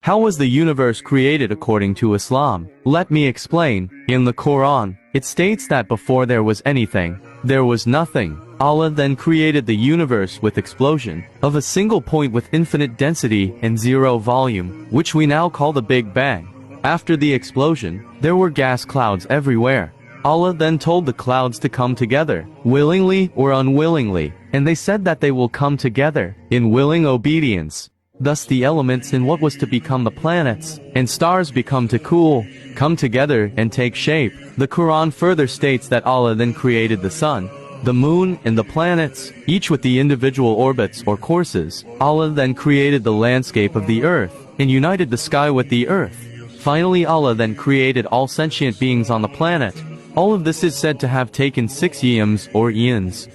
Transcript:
How was the universe created according to Islam? Let me explain. In the Quran, it states that before there was anything, there was nothing. Allah then created the universe with explosion of a single point with infinite density and zero volume, which we now call the Big Bang. After the explosion, there were gas clouds everywhere. Allah then told the clouds to come together, willingly or unwillingly, and they said that they will come together in willing obedience. Thus the elements in what was to become the planets and stars become to cool, come together and take shape. The Quran further states that Allah then created the sun, the moon, and the planets, each with the individual orbits or courses. Allah then created the landscape of the earth and united the sky with the earth. Finally, Allah then created all sentient beings on the planet. All of this is said to have taken 6 eons or eons.